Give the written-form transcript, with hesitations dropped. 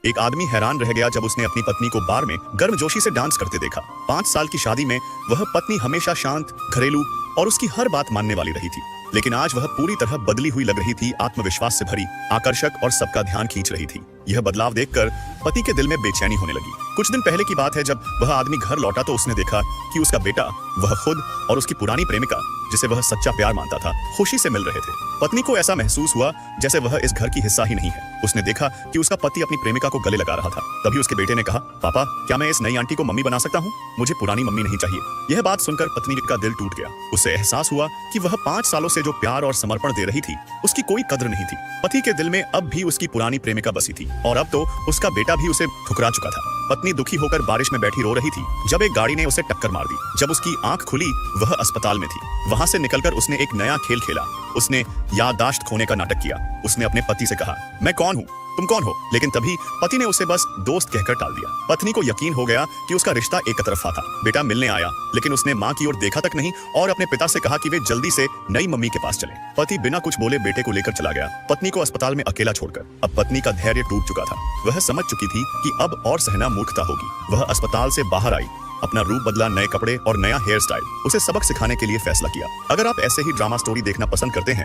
एक आदमी हैरान रह गया जब उसने अपनी पत्नी को बार में गर्मजोशी से डांस करते देखा। 5 साल की शादी में वह पत्नी हमेशा शांत, घरेलू और उसकी हर बात मानने वाली रही थी, लेकिन आज वह पूरी तरह बदली हुई लग रही थी। आत्मविश्वास से भरी, आकर्षक और सबका ध्यान खींच रही थी। यह बदलाव देखकर पति के दिल में बेचैनी होने लगी। कुछ दिन पहले की बात है, जब वह आदमी घर लौटा तो उसने देखा कि उसका बेटा, वह खुद और उसकी पुरानी प्रेमिका, जिसे वह सच्चा प्यार मानता था, खुशी से मिल रहे थे। पत्नी को ऐसा महसूस हुआ जैसे वह इस घर की हिस्सा ही नहीं है। उसने देखा कि उसका पति अपनी प्रेमिका को गले लगा रहा था। तभी उसके बेटे ने कहा, पापा, क्या मैं इस नई आंटी को मम्मी बना सकता हूँ? मुझे पुरानी मम्मी नहीं चाहिए। यह बात सुनकर पत्नी का दिल टूट गया। उसे एहसास हुआ कि वह 5 सालों से जो प्यार और समर्पण दे रही थी, उसकी कोई कद्र नहीं थी। पति के दिल में अब भी उसकी पुरानी प्रेमिका बसी थी, और अब तो उसका बेटा भी उसे ठुकरा चुका था। पत्नी दुखी होकर बारिश में बैठी रो रही थी जब एक गाड़ी ने उसे टक्कर मार दी। जब उसकी आंख खुली, वह अस्पताल में थी। वहां से निकलकर उसने एक नया खेल खेला। उसने याददाश्त खोने का नाटक किया। उसने अपने पति से कहा, मैं कौन हूँ, तुम कौन हो? लेकिन तभी पति ने उसे बस दोस्त कहकर टाल दिया। पत्नी को यकीन हो गया कि उसका रिश्ता एक तरफा था। बेटा मिलने आया, लेकिन उसने मां की ओर देखा तक नहीं और अपने पिता से कहा कि वे जल्दी से नई मम्मी के पास चलें। पति बिना कुछ बोले बेटे को लेकर चला गया, पत्नी को अस्पताल में अकेला छोड़कर। अब पत्नी का धैर्य टूट चुका था। वह समझ चुकी थी कि अब और सहना मूर्खता होगी। वह अस्पताल से बाहर आई, अपना रूप बदला, नए कपड़े और नया हेयर स्टाइल। उसे सबक सिखाने के लिए फैसला किया। अगर आप ऐसे ही ड्रामा स्टोरी देखना पसंद करते हैं